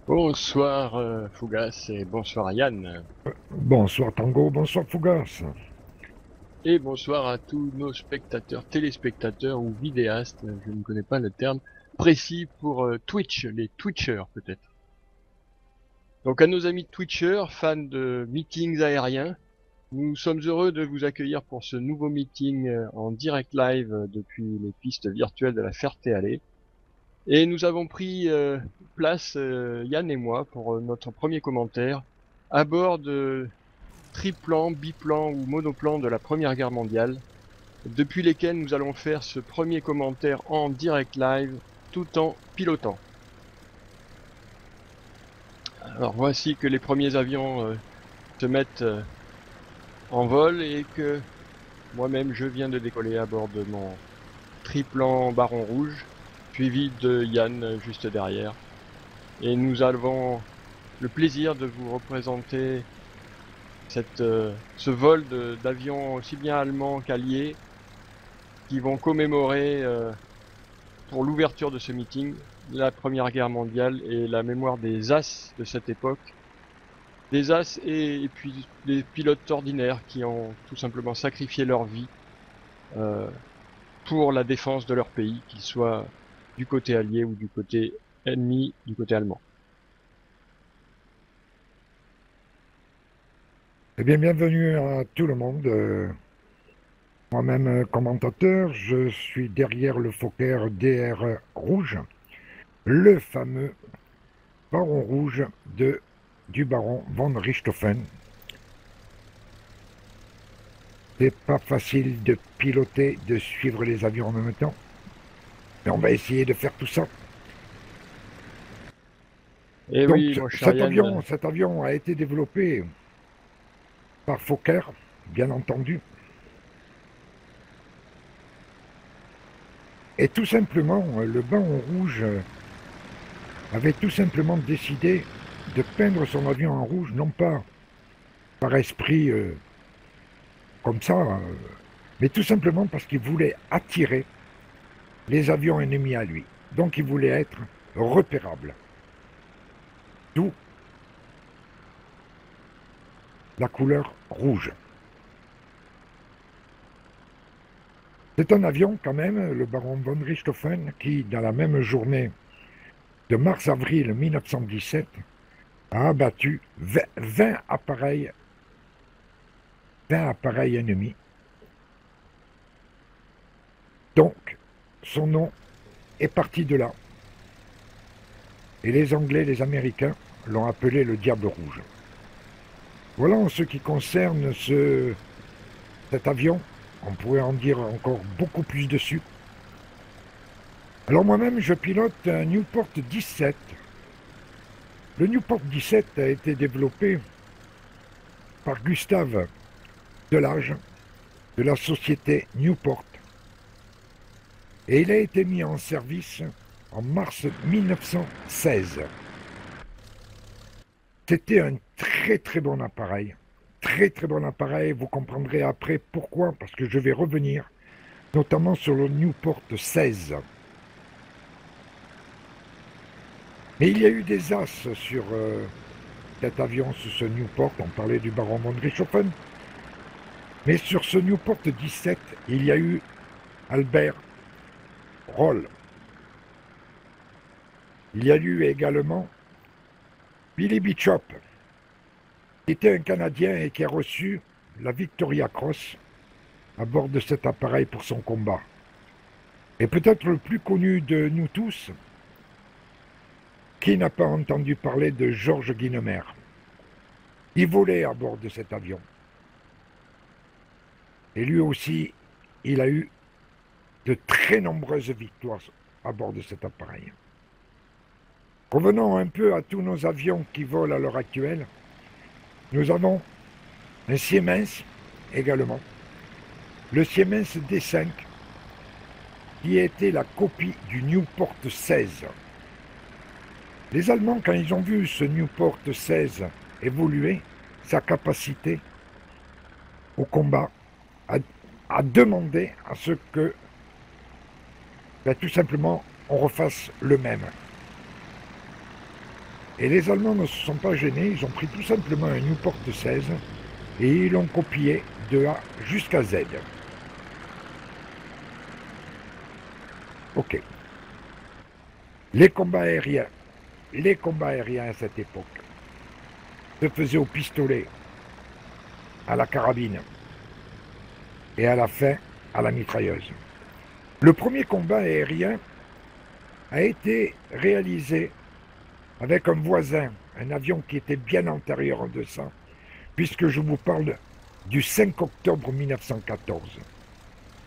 Bonsoir Fougas et bonsoir Yann. Bonsoir Tango, bonsoir Fougas. Et bonsoir à tous nos spectateurs, téléspectateurs ou vidéastes, je ne connais pas le terme précis pour Twitch, les Twitchers peut-être. Donc à nos amis Twitchers, fans de meetings aériens, nous sommes heureux de vous accueillir pour ce nouveau meeting en direct live depuis les pistes virtuelles de la Ferté-Alais. Et nous avons pris place, Yann et moi, pour notre premier commentaire à bord de triplan, biplan ou monoplan de la Première Guerre mondiale, depuis lesquels nous allons faire ce premier commentaire en direct live tout en pilotant. Alors voici que les premiers avions se mettent en vol et que moi-même je viens de décoller à bord de mon triplan Baron Rouge, suivi de Yann juste derrière. Et nous avons le plaisir de vous représenter ce vol d'avions aussi bien allemands qu'alliés qui vont commémorer pour l'ouverture de ce meeting la Première Guerre mondiale et la mémoire des As de cette époque, des As et puis des pilotes ordinaires qui ont tout simplement sacrifié leur vie euh, pour la défense de leur pays, qu'ils soient du côté allié ou du côté ennemi, du côté allemand. Eh bien, bienvenue à tout le monde. Moi-même commentateur, je suis derrière le Fokker DR rouge, le fameux baron rouge du baron von Richthofen. C'est pas facile de piloter, de suivre les avions en même temps, mais on va essayer de faire tout ça. Et Donc, oui, mon cher Yann, cet avion a été développé par Fokker, bien entendu, et tout simplement, le baron rouge avait tout simplement décidé de peindre son avion en rouge, non pas par esprit comme ça, mais tout simplement parce qu'il voulait attirer les avions ennemis à lui. Donc il voulait être repérable. D'où la couleur rouge. C'est un avion quand même, le baron von Richthofen, qui, dans la même journée de mars-avril 1917, a abattu 20 appareils, 20 appareils ennemis. Donc, son nom est parti de là. Et les Anglais, les Américains l'ont appelé le Diable Rouge. Voilà en ce qui concerne cet avion. On pourrait en dire encore beaucoup plus dessus. Alors moi-même, je pilote un Newport 17. Le Newport 17 a été développé par Gustave Delage de la société Newport. Et il a été mis en service en mars 1916. C'était un très très bon appareil. Très très bon appareil. Vous comprendrez après pourquoi, parce que je vais revenir notamment sur le Newport 16. Mais il y a eu des as sur cet avion, sur ce Newport. On parlait du baron von Richthofen. Mais sur ce Newport 17, il y a eu Albert Roll. Il y a eu également Billy Bishop, qui était un Canadien et qui a reçu la Victoria Cross à bord de cet appareil pour son combat. Et peut-être le plus connu de nous tous, qui n'a pas entendu parler de Georges Guinemer. Il volait à bord de cet avion. Et lui aussi, il a eu de très nombreuses victoires à bord de cet appareil. Revenons un peu à tous nos avions qui volent à l'heure actuelle. Nous avons un Siemens également. Le Siemens D5, qui était la copie du Newport 16. Les Allemands, quand ils ont vu ce Newport 16 évoluer, sa capacité au combat, a demandé à ce que, tout simplement, on refasse le même. Et les Allemands ne se sont pas gênés, ils ont pris tout simplement un Newport 16 et ils l'ont copié de A jusqu'à Z. Ok. Les combats aériens à cette époque se faisaient au pistolet, à la carabine et à la fin à la mitrailleuse. Le premier combat aérien a été réalisé avec un voisin, un avion qui était bien antérieur de ça, puisque je vous parle du 5 octobre 1914.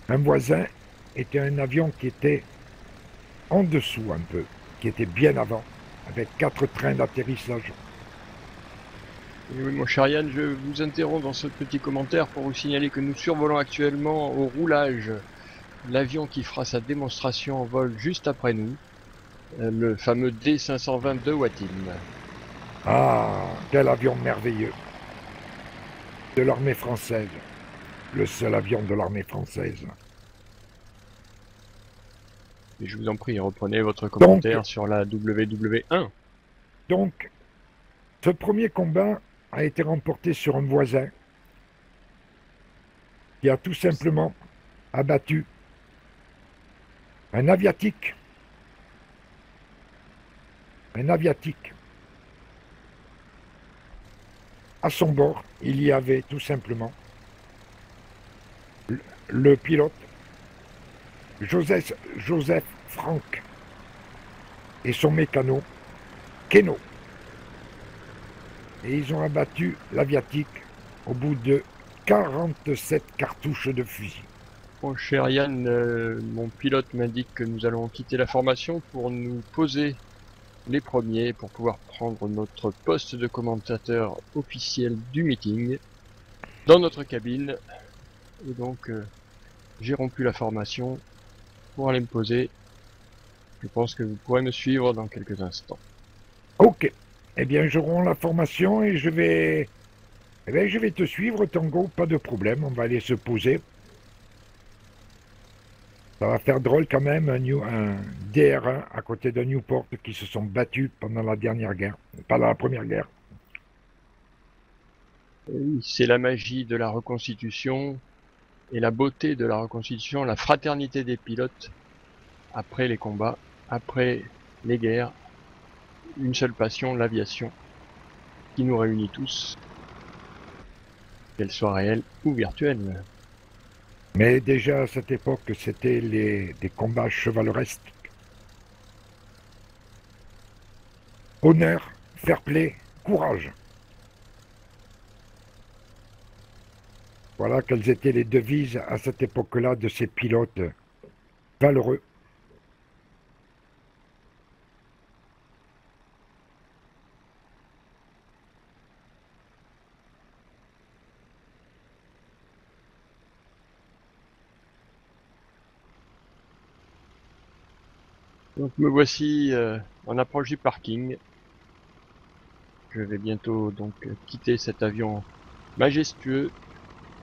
Un voisin était un avion qui était en dessous un peu, qui était bien avant, avec 4 trains d'atterrissage. Oui, mon cher Yann, je vous interromps dans ce petit commentaire pour vous signaler que nous survolons actuellement au roulage l'avion qui fera sa démonstration en vol juste après nous, le fameux D520 de Wattin. Ah, quel avion merveilleux de l'armée française, le seul avion de l'armée française. Et je vous en prie, reprenez votre commentaire sur la WW1. Donc, ce premier combat a été remporté sur un voisin qui a tout simplement abattu un aviatique. À son bord, il y avait tout simplement le pilote Joseph Frank et son mécano Keno. Et ils ont abattu l'aviatique au bout de 47 cartouches de fusil. Mon cher Yann, mon pilote m'indique que nous allons quitter la formation pour nous poser les premiers pour pouvoir prendre notre poste de commentateur officiel du meeting dans notre cabine. Et donc, j'ai rompu la formation pour aller me poser. Je pense que vous pourrez me suivre dans quelques instants. Ok. Eh bien, je romps la formation et je vais te suivre, Tango, pas de problème. On va aller se poser. Ça va faire drôle quand même, un DR1 à côté d'un Newport qui se sont battus pendant la dernière guerre, pendant la première guerre. Oui, c'est la magie de la reconstitution et la beauté de la reconstitution, la fraternité des pilotes après les combats, après les guerres, une seule passion, l'aviation, qui nous réunit tous, qu'elle soit réelle ou virtuelle. Mais déjà à cette époque, c'était des combats chevaleresques. Honneur, fair play, courage. Voilà quelles étaient les devises à cette époque-là de ces pilotes valeureux. Donc me voici en approche du parking. Je vais bientôt donc quitter cet avion majestueux,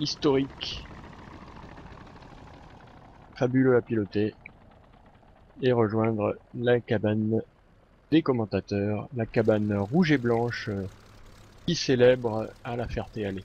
historique, fabuleux à piloter et rejoindre la cabane des commentateurs, la cabane rouge et blanche qui célèbre à la Ferté-Alais.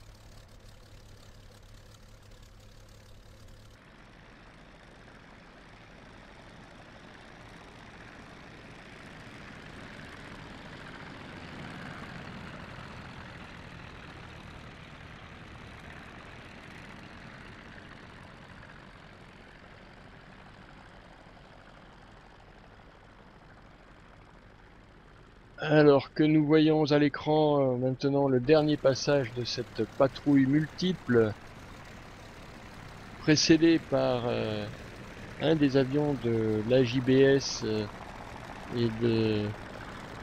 Alors que nous voyons à l'écran maintenant le dernier passage de cette patrouille multiple, précédée par un des avions de l'AJBS et de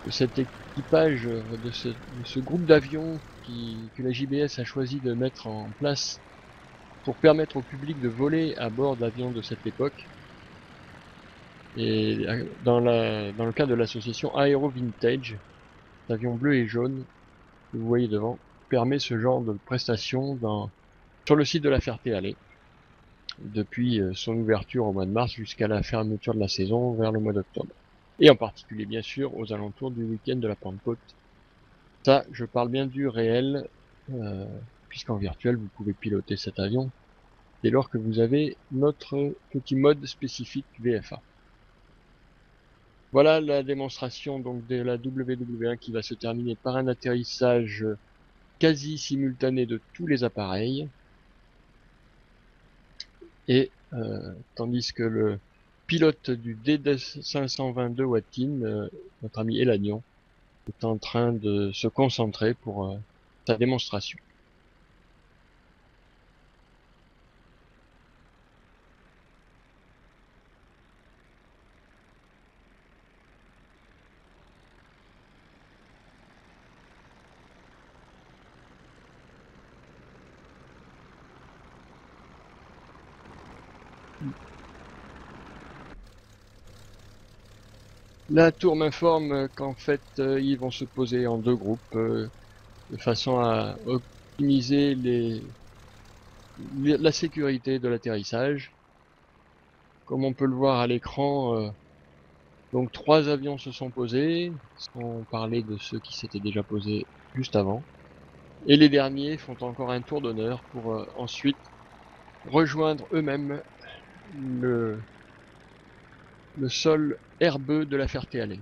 cet équipage, de ce groupe d'avions que la JBS a choisi de mettre en place pour permettre au public de voler à bord d'avions de cette époque. Et dans le cas de l'association Aero Vintage, l'avion bleu et jaune que vous voyez devant permet ce genre de prestation sur le site de la Ferté-Alais depuis son ouverture au mois de mars jusqu'à la fermeture de la saison vers le mois d'octobre. et en particulier bien sûr aux alentours du week-end de la Pentecôte. Ça, je parle bien du réel, puisqu'en virtuel vous pouvez piloter cet avion dès lors que vous avez notre petit mode spécifique VFA. Voilà la démonstration donc de la WW1 qui va se terminer par un atterrissage quasi simultané de tous les appareils. Et tandis que le pilote du D522 Wattin, notre ami Elagnon, est en train de se concentrer pour sa démonstration. La tour m'informe qu'en fait ils vont se poser en deux groupes de façon à optimiser la sécurité de l'atterrissage. Comme on peut le voir à l'écran, donc 3 avions se sont posés, sans parler de ceux qui s'étaient déjà posés juste avant. Et les derniers font encore un tour d'honneur pour ensuite rejoindre eux-mêmes le sol herbeux de la Ferté-Alais.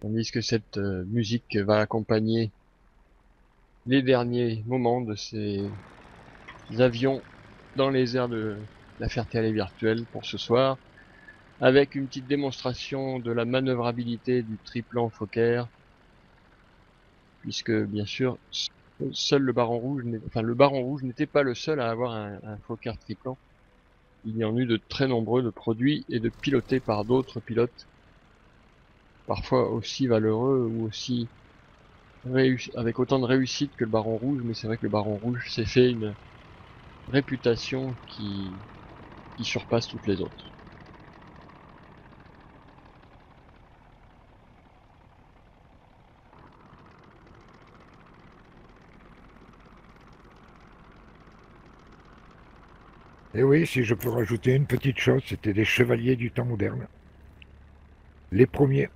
Tandis que cette musique va accompagner les derniers moments de ces avions dans les airs de la Ferté-Alais virtuelle pour ce soir, avec une petite démonstration de la manœuvrabilité du triplan Fokker, puisque bien sûr seul le Baron Rouge, le Baron Rouge n'était pas le seul à avoir un Fokker triplan. Il y en eut de très nombreux de produits et de pilotés par d'autres pilotes, parfois aussi valeureux ou aussi avec autant de réussite que le Baron Rouge, mais c'est vrai que le Baron Rouge s'est fait une réputation qui surpasse toutes les autres. Et oui, si je peux rajouter une petite chose, c'était des chevaliers du temps moderne. Les premiers.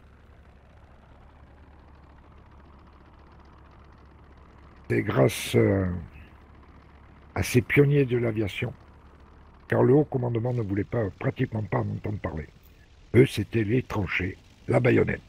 C'est grâce à ces pionniers de l'aviation, car le haut commandement ne voulait pratiquement pas en entendre parler. Eux, c'était les tranchées, la baïonnette.